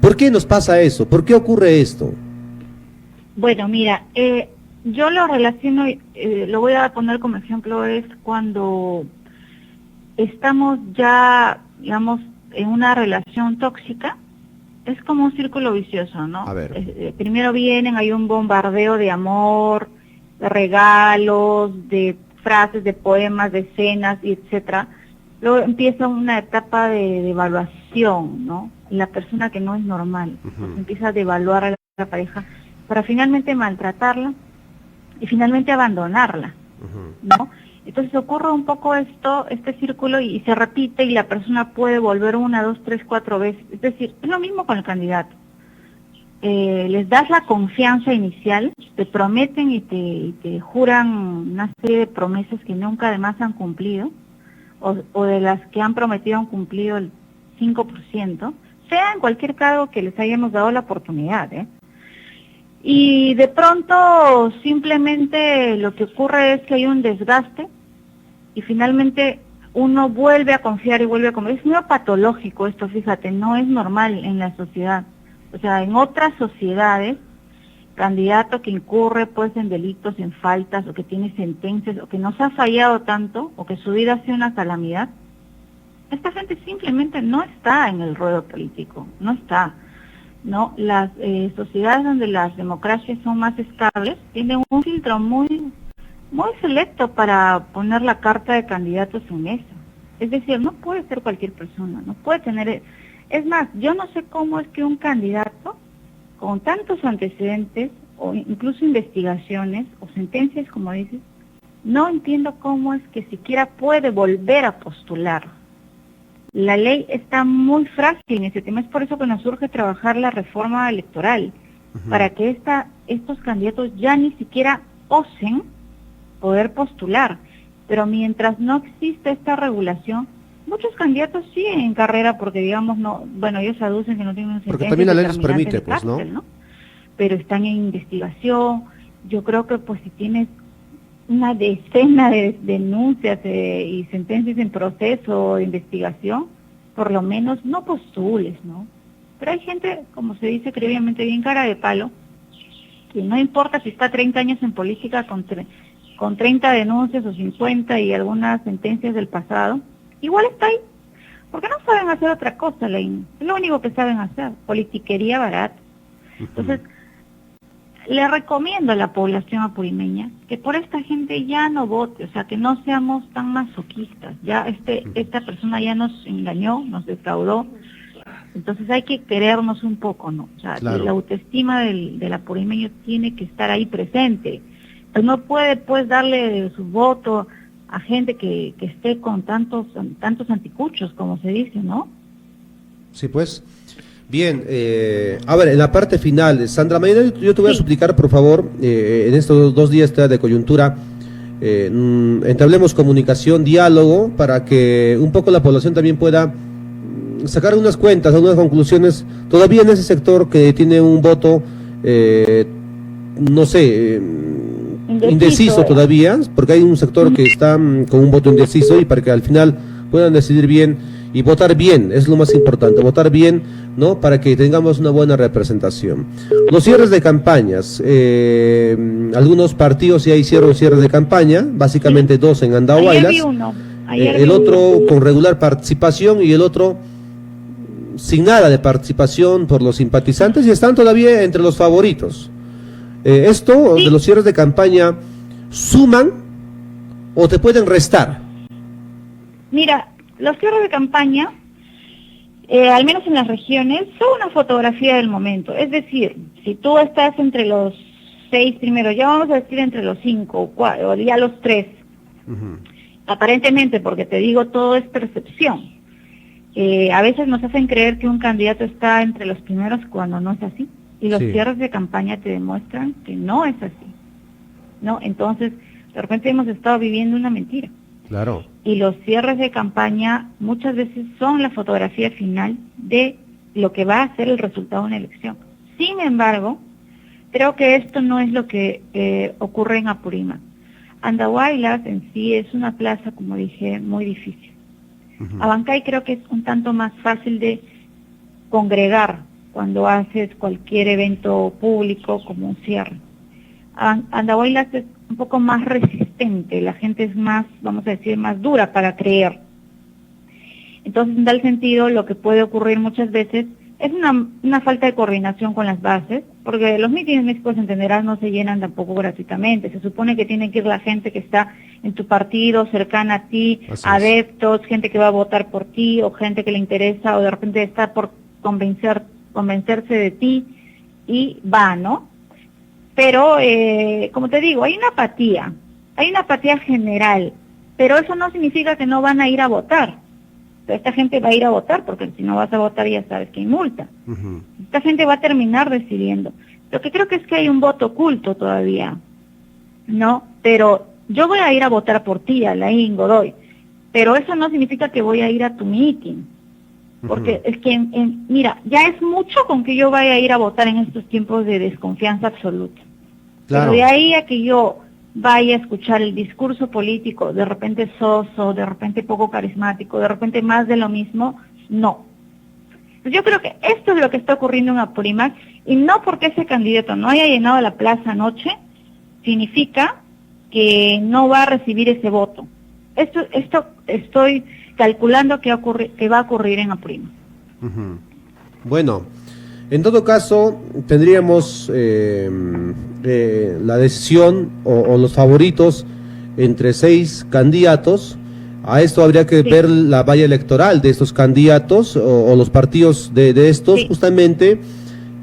¿Por qué nos pasa eso? ¿Por qué ocurre esto? Bueno, mira, yo lo relaciono, lo voy a poner como ejemplo, es cuando estamos ya, digamos, en una relación tóxica, es como un círculo vicioso, ¿no? A ver. Primero hay un bombardeo de amor, de regalos, de frases, de poemas, de escenas, y etcétera. Luego empieza una etapa de evaluación, ¿no? La persona que no es normal, empieza a devaluar a la pareja para finalmente maltratarla y finalmente abandonarla, ¿no? Entonces ocurre un poco este círculo y se repite y la persona puede volver 1, 2, 3, 4 veces. Es decir, es lo mismo con el candidato. Les das la confianza inicial, te prometen y te juran una serie de promesas que nunca además han cumplido, o de las que han prometido han cumplido el 5%, sea en cualquier cargo que les hayamos dado la oportunidad, Y de pronto simplemente lo que ocurre es que hay un desgaste y finalmente uno vuelve a confiar y vuelve a confiar. Es muy patológico esto, fíjate, no es normal en la sociedad. O sea, en otras sociedades, candidato que incurre pues en delitos, en faltas, o que tiene sentencias, o que nos ha fallado tanto, o que su vida ha sido una calamidad, esta gente simplemente no está en el ruedo político, no está. ¿No? Las sociedades donde las democracias son más estables tienen un filtro muy selecto para poner la carta de candidatos en mesa. Es decir, no puede ser cualquier persona, no puede tener... Es más, yo no sé cómo es que un candidato con tantos antecedentes o incluso investigaciones o sentencias, como dices, no entiendo cómo es que siquiera puede volver a postular. La ley está muy frágil en ese tema, es por eso que nos urge trabajar la reforma electoral, para que estos candidatos ya ni siquiera osen poder postular. Pero mientras no existe esta regulación, muchos candidatos siguen en carrera porque, digamos, no, bueno, ellos aducen que no tienen sentencias. Porque también la ley les determinantes permite, de pues, cárcel, ¿no? Pero están en investigación. Yo creo que, pues, si tienes una decena de denuncias y sentencias en proceso de investigación, por lo menos no postules, ¿no? Pero hay gente, como se dice criblemente, bien cara de palo, que no importa si está 30 años en política con 30 denuncias o 50 y algunas sentencias del pasado, igual está ahí, porque no saben hacer otra cosa, es lo único que saben hacer, politiquería barata. Entonces, le recomiendo a la población apurimeña que por esta gente ya no vote, o sea, que no seamos tan masoquistas. Ya esta persona ya nos engañó, nos defraudó, entonces hay que querernos un poco, ¿no? O sea, Claro. La autoestima del apurimeño tiene que estar ahí presente. Pues no puede, pues, darle su voto a gente que esté con tantos anticuchos, como se dice, ¿no? Sí, pues. Bien, a ver, en la parte final, Sandra, mañana yo te voy a suplicar, por favor, en estos 2 días de coyuntura, entablemos comunicación, diálogo, para que un poco la población también pueda sacar unas cuentas, algunas conclusiones, todavía en ese sector que tiene un voto, no sé, indeciso todavía, porque hay un sector que está con un voto indeciso, y para que al final puedan decidir bien y votar bien, es lo más importante, votar bien, ¿no? Para que tengamos una buena representación. Los cierres de campañas, algunos partidos ya hicieron cierres de campaña, básicamente 2 en Andahuaylas, el otro con regular participación y el otro sin nada de participación por los simpatizantes, y están todavía entre los favoritos. Esto de los cierres de campaña, ¿suman o te pueden restar? Mira, los cierres de campaña al menos en las regiones, son una fotografía del momento. Es decir, si tú estás entre los 6 primeros, ya vamos a decir entre los 5 o 4, o ya los 3, aparentemente, porque te digo, todo es percepción. A veces nos hacen creer que un candidato está entre los primeros cuando no es así. Y los cierres de campaña te demuestran que no es así. ¿No? Entonces, de repente hemos estado viviendo una mentira. Claro. Y los cierres de campaña muchas veces son la fotografía final de lo que va a ser el resultado de una elección. Sin embargo, creo que esto no es lo que ocurre en Apurímac. Andahuaylas en sí es una plaza, como dije, muy difícil. Abancay creo que es un tanto más fácil de congregar cuando haces cualquier evento público como un cierre. Andahuaylas es un poco más resistente, la gente es más, vamos a decir, más dura para creer. Entonces, en tal sentido, lo que puede ocurrir muchas veces es una falta de coordinación con las bases, porque los mítines, mis hijos entenderán, no se llenan tampoco gratuitamente. Se supone que tiene que ir la gente que está en tu partido, cercana a ti, adeptos, gente que va a votar por ti, o gente que le interesa, o de repente está por convencerse de ti, y va, ¿no? Pero, como te digo, hay una apatía general, pero eso no significa que no van a ir a votar. Esta gente va a ir a votar, porque si no vas a votar ya sabes que hay multa. Esta gente va a terminar decidiendo. Lo que creo que es que hay un voto oculto todavía, ¿no? Pero yo voy a ir a votar por ti, Alain Godoy, pero eso no significa que voy a ir a tu meeting. Porque es que, mira, ya es mucho con que yo vaya a ir a votar en estos tiempos de desconfianza absoluta. Claro. Pero de ahí a que yo vaya a escuchar el discurso político, de repente soso, de repente poco carismático, de repente más de lo mismo, no. Pues yo creo que esto es lo que está ocurriendo en Apurímac, y no porque ese candidato no haya llenado la plaza anoche, significa que no va a recibir ese voto. Esto estoy calculando que va a ocurrir en Apurímac. Bueno, en todo caso, tendríamos la decisión o los favoritos entre 6 candidatos. A esto habría que ver la valla electoral de estos candidatos o los partidos de estos, justamente,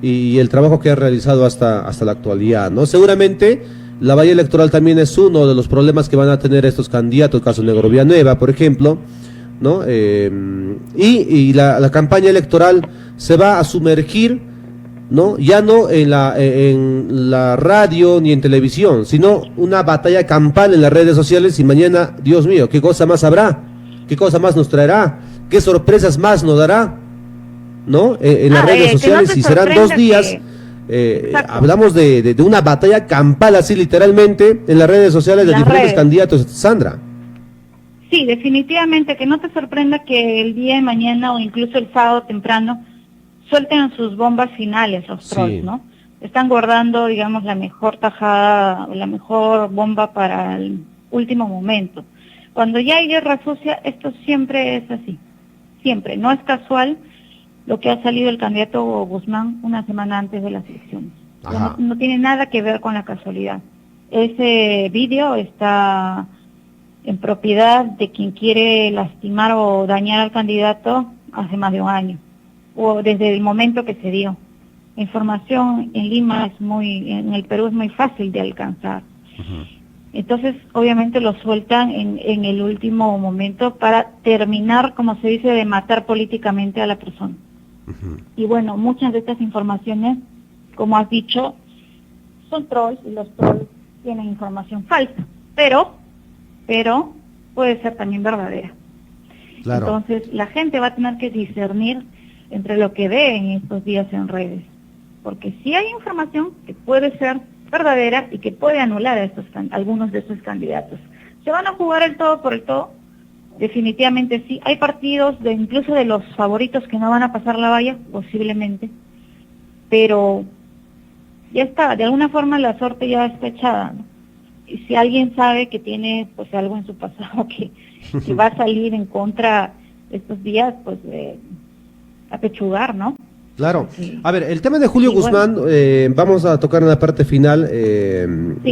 y el trabajo que ha realizado hasta la actualidad, ¿no? Seguramente la valla electoral también es uno de los problemas que van a tener estos candidatos, caso Negro Villanueva, por ejemplo, ¿no? Y la campaña electoral se va a sumergir, ¿no? Ya no en la radio ni en televisión, sino una batalla campal en las redes sociales, y mañana, Dios mío, ¿qué cosa más habrá? ¿Qué cosa más nos traerá? ¿Qué sorpresas más nos dará? ¿No? En las redes sociales, y serán 2 días. Hablamos de una batalla campal, así literalmente, en las redes sociales de diferentes candidatos, Sandra. Sí, definitivamente, que no te sorprenda que el día de mañana o incluso el sábado temprano suelten sus bombas finales los trolls, ¿no? Están guardando, digamos, la mejor tajada, la mejor bomba para el último momento. Cuando ya hay guerra sucia, esto siempre es así, siempre. No es casual lo que ha salido el candidato Guzmán una semana antes de las elecciones. No tiene nada que ver con la casualidad. Ese vídeo está en propiedad de quien quiere lastimar o dañar al candidato hace más de un año, o desde el momento que se dio. La información en Lima en el Perú es muy fácil de alcanzar. Entonces, obviamente lo sueltan en el último momento para terminar, como se dice, de matar políticamente a la persona. Y bueno, muchas de estas informaciones, como has dicho, son trolls, y los trolls tienen información falsa, pero puede ser también verdadera. Claro. Entonces, la gente va a tener que discernir entre lo que ve en estos días en redes, porque sí hay información que puede ser verdadera y que puede anular a algunos de estos candidatos. ¿Se van a jugar el todo por el todo? Definitivamente sí. Hay partidos, incluso de los favoritos, que no van a pasar la valla, posiblemente, pero ya está, de alguna forma la suerte ya está echada, ¿no? Y si alguien sabe que tiene pues algo en su pasado que va a salir en contra estos días, pues a pechugar, ¿no? Claro. A ver, el tema de Julio Guzmán, vamos a tocar en la parte final,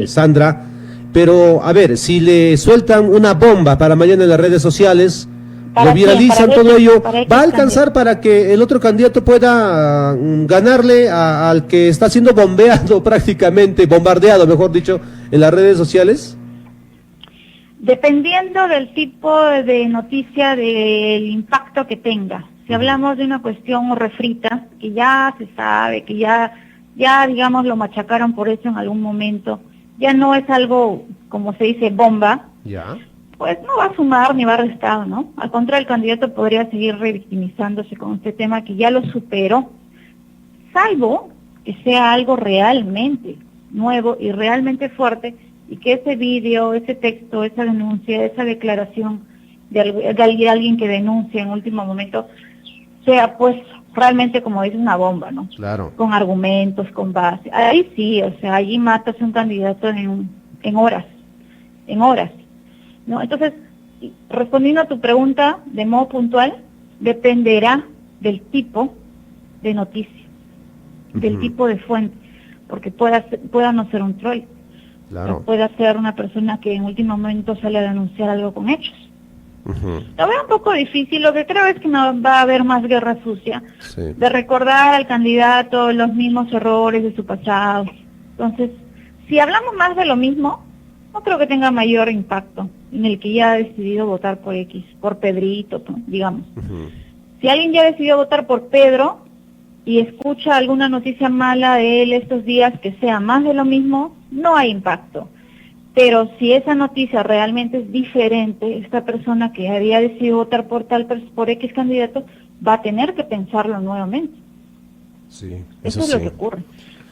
Sandra, pero a ver, si le sueltan una bomba para mañana en las redes sociales, ¿Para lo viralizan, quién? todo ello, ¿Para X ¿va a alcanzar para que el otro candidato pueda ganarle al que está siendo bombeado prácticamente, bombardeado, mejor dicho, en las redes sociales? Dependiendo del tipo de noticia, del impacto que tenga. Si hablamos de una cuestión refrita, que ya se sabe, que ya digamos lo machacaron por eso en algún momento, ya no es algo, como se dice, bomba, Ya. pues no va a sumar ni va a restar, ¿no? Al contrario, el candidato podría seguir revictimizándose con este tema que ya lo superó, salvo que sea algo realmente nuevo y realmente fuerte, y que ese vídeo, ese texto, esa denuncia, esa declaración de alguien que denuncia en último momento, sea pues realmente, como dice, una bomba, ¿no? Claro. Con argumentos, con base. Ahí sí, o sea, allí matas a un candidato en horas, ¿no? Entonces, respondiendo a tu pregunta de modo puntual, dependerá del tipo de noticia, del tipo de fuente, porque pueda no ser un troll, Claro. puede ser una persona que en último momento sale a denunciar algo con hechos. Lo veo un poco difícil, lo que creo es que no va a haber más guerra sucia, Sí. de recordar al candidato los mismos errores de su pasado. Entonces, si hablamos más de lo mismo, no creo que tenga mayor impacto en el que ya ha decidido votar por X, por Pedrito, digamos. Si alguien ya decidió votar por Pedro y escucha alguna noticia mala de él estos días que sea más de lo mismo, no hay impacto. Pero si esa noticia realmente es diferente, esta persona que había decidido votar por X candidato va a tener que pensarlo nuevamente. Sí, Eso es lo que ocurre.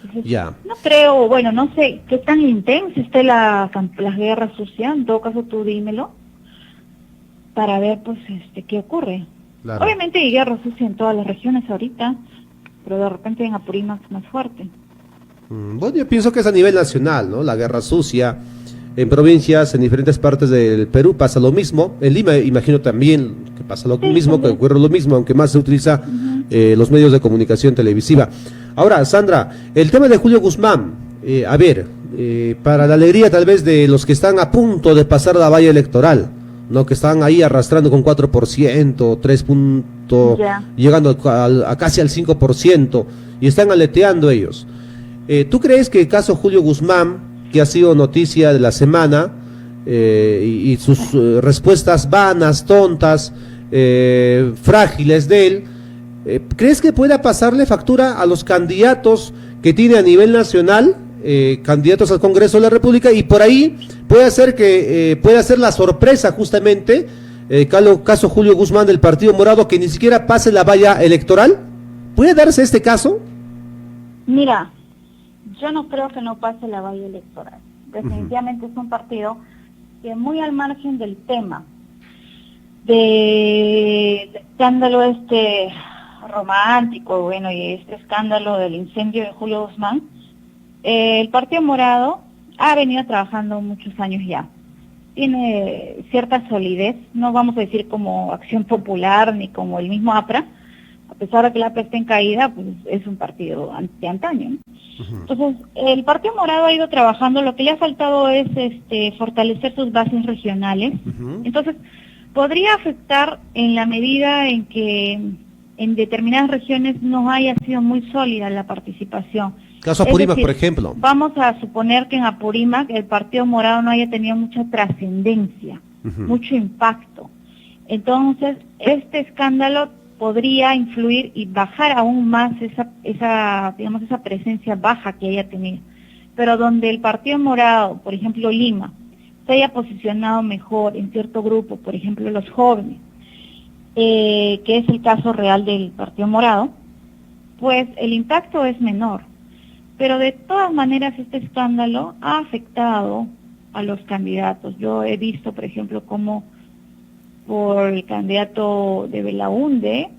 Entonces, ya. no creo, bueno, no sé qué tan intensa esté la guerra sucia, en todo caso tú dímelo, para ver pues qué ocurre. Claro. Obviamente hay guerra sucia en todas las regiones ahorita, pero de repente en Apurímac es más fuerte. Bueno, yo pienso que es a nivel nacional, ¿no? La guerra sucia. En provincias, en diferentes partes del Perú pasa lo mismo. En Lima imagino también que pasa lo mismo, que ocurre lo mismo, aunque más se utiliza los medios de comunicación televisiva. Ahora, Sandra, el tema de Julio Guzmán, a ver, para la alegría tal vez de los que están a punto de pasar la valla electoral, ¿no? Que están ahí arrastrando con 4%, 3 puntos, llegando a casi al 5%, y están aleteando ellos. ¿Tú crees que el caso Julio Guzmán, que ha sido noticia de la semana, y sus respuestas vanas, tontas, frágiles de él, ¿crees que pueda pasarle factura a los candidatos que tiene a nivel nacional, candidatos al Congreso de la República, y por ahí puede ser que pueda ser la sorpresa justamente, caso Julio Guzmán del Partido Morado, que ni siquiera pase la valla electoral? ¿Puede darse este caso? Mira, yo no creo que no pase la valla electoral. Definitivamente es un partido que muy al margen del tema del escándalo romántico, bueno, y este escándalo del incendio de Julio Guzmán, el Partido Morado ha venido trabajando muchos años ya. Tiene cierta solidez, no vamos a decir como Acción Popular ni como el mismo APRA, a pesar de que la APRA esté en caída, pues es un partido de antaño, ¿no? Entonces, el Partido Morado ha ido trabajando, lo que le ha faltado es fortalecer sus bases regionales. Entonces, podría afectar en la medida en que en determinadas regiones no haya sido muy sólida la participación. Caso Apurímac, por ejemplo. Vamos a suponer que en Apurímac el Partido Morado no haya tenido mucha trascendencia, mucho impacto. Entonces, este escándalo podría influir y bajar aún más esa presencia baja que haya tenido. Pero donde el Partido Morado, por ejemplo Lima, se haya posicionado mejor en cierto grupo, por ejemplo los jóvenes, que es el caso real del Partido Morado, pues el impacto es menor. Pero de todas maneras este escándalo ha afectado a los candidatos. Yo he visto, por ejemplo, cómo por el candidato de Belaunde,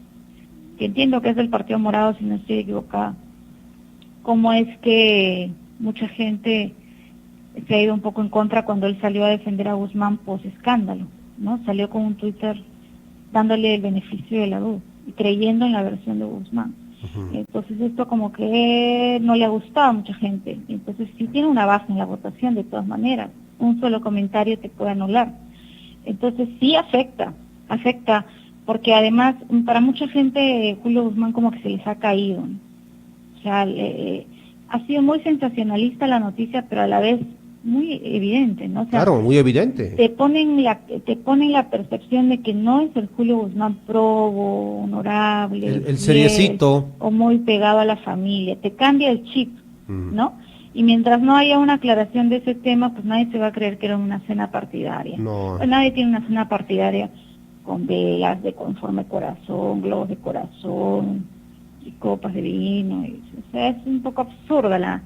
que entiendo que es del Partido Morado, si no estoy equivocada, cómo es que mucha gente se ha ido un poco en contra cuando él salió a defender a Guzmán post escándalo, ¿no? Salió con un Twitter dándole el beneficio de la duda y creyendo en la versión de Guzmán. Entonces esto como que no le ha gustado a mucha gente. Entonces sí tiene una base en la votación de todas maneras. Un solo comentario te puede anular. Entonces sí afecta afecta, porque además para mucha gente Julio Guzmán como que se les ha caído, ¿no? O sea, ha sido muy sensacionalista la noticia, pero a la vez muy evidente, ¿no? O sea, claro, muy evidente. Te ponen la percepción de que no es el Julio Guzmán probo, honorable, el seriecito, o muy pegado a la familia, te cambia el chip, ¿no? Y mientras no haya una aclaración de ese tema, pues nadie se va a creer que era una cena partidaria. No. Pues nadie tiene una cena partidaria con velas de conforme corazón, globos de corazón y copas de vino. O sea, es un poco absurda la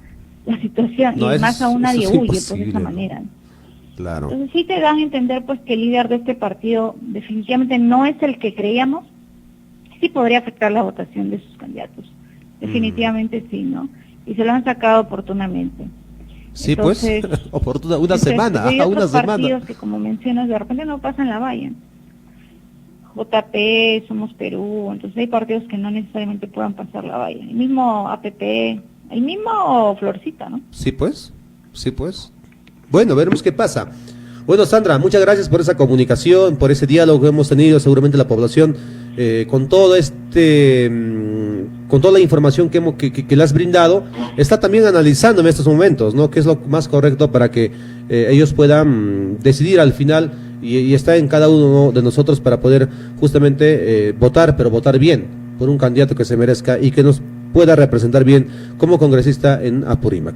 situación, no, y más aún nadie huye pues, de esa ¿no? manera. Claro. Entonces sí te dan a entender pues que el líder de este partido definitivamente no es el que creíamos. Sí podría afectar la votación de sus candidatos. Definitivamente sí, ¿no? Y se lo han sacado oportunamente. Sí, entonces, pues, una semana, hay otros una semana. partidos que, como mencionas, de repente no pasan la valla. JP, Somos Perú, entonces hay partidos que no necesariamente puedan pasar la valla. El mismo APP, el mismo Florcita, ¿no? Sí, pues, sí, pues. Bueno, veremos qué pasa. Bueno, Sandra, muchas gracias por esa comunicación, por ese diálogo que hemos tenido, seguramente la población, con todo con toda la información que le has brindado, está también analizando en estos momentos, ¿no? Qué es lo más correcto para que ellos puedan decidir al final, y está en cada uno de nosotros para poder justamente votar, pero votar bien, por un candidato que se merezca y que nos pueda representar bien como congresista en Apurímac.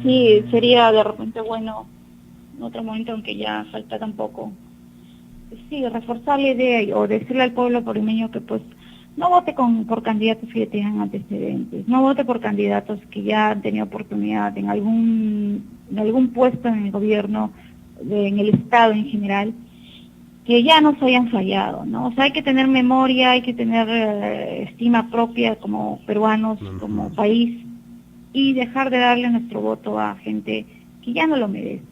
Sí, sería de repente bueno en otro momento, aunque ya falta tampoco, sí, reforzar la idea o decirle al pueblo apurímeño que pues no vote por candidatos que ya tengan antecedentes, no vote por candidatos que ya han tenido oportunidad en algún puesto en el gobierno, en el Estado en general, que ya nos hayan fallado, ¿no? O sea, hay que tener memoria, hay que tener estima propia como peruanos, como país, y dejar de darle nuestro voto a gente que ya no lo merece.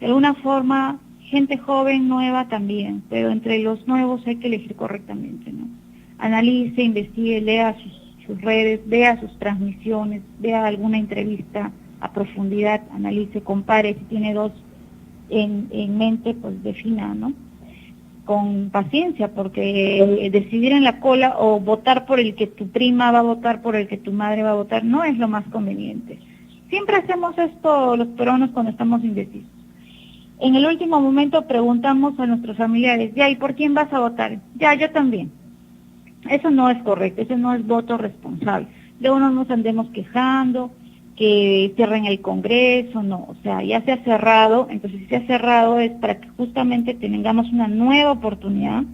De alguna forma, gente joven, nueva también, pero entre los nuevos hay que elegir correctamente, ¿no? Analice, investigue, lea sus redes, vea sus transmisiones, vea alguna entrevista a profundidad, analice, compare, si tiene dos en mente, pues defina, ¿no? Con paciencia, porque decidir en la cola o votar por el que tu prima va a votar, por el que tu madre va a votar, no es lo más conveniente. Siempre hacemos esto los peruanos cuando estamos indecisos. En el último momento preguntamos a nuestros familiares, ya, ¿y por quién vas a votar? Ya, yo también. Eso no es correcto, eso no es voto responsable. Luego no nos andemos quejando, que cierren el Congreso, no, o sea, ya se ha cerrado, entonces si se ha cerrado es para que justamente tengamos una nueva oportunidad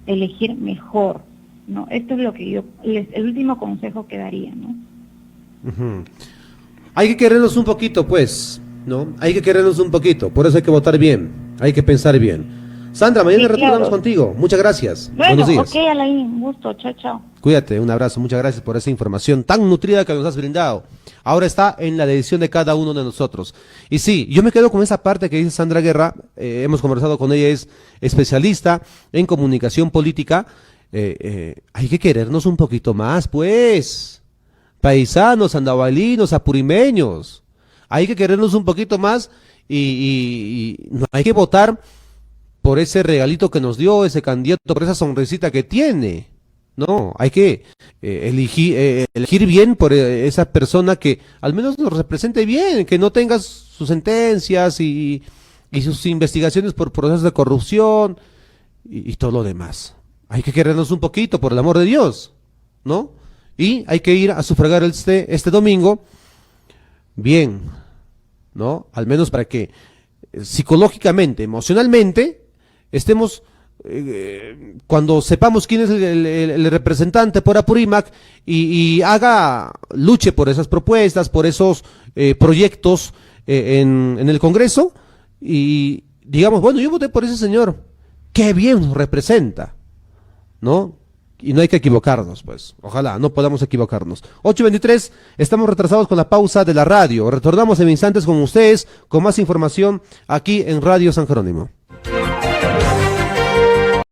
de elegir mejor, ¿no? Esto es lo que el último consejo que daría, ¿no? Hay que querernos un poquito, pues, ¿no? Hay que querernos un poquito, por eso hay que votar bien, hay que pensar bien. Sandra, mañana retornamos contigo. Muchas gracias. Bueno, buenos días. Ok, Alain, un gusto. Chao, chao. Cuídate, un abrazo. Muchas gracias por esa información tan nutrida que nos has brindado. Ahora está en la decisión de cada uno de nosotros. Y sí, yo me quedo con esa parte que dice Sandra Guerra. Hemos conversado con ella, es especialista en comunicación política. Hay que querernos un poquito más, pues. Paisanos, andavalinos, apurimeños. Hay que querernos un poquito más y no hay que votar por ese regalito que nos dio ese candidato, por esa sonrisita que tiene. No, hay que elegir bien por esa persona que al menos nos represente bien, que no tenga sus sentencias y sus investigaciones por procesos de corrupción y todo lo demás. Hay que querernos un poquito, por el amor de Dios, ¿no? Y hay que ir a sufragar este domingo bien, ¿no? Al menos para que psicológicamente, emocionalmente, estemos, cuando sepamos quién es el representante por Apurímac y luche por esas propuestas, por esos proyectos en el Congreso y digamos, bueno, yo voté por ese señor, qué bien nos representa, ¿no? Y no hay que equivocarnos, pues, ojalá no podamos equivocarnos. 8:23, estamos retrasados con la pausa de la radio, retornamos en instantes con ustedes, con más información aquí en Radio San Jerónimo.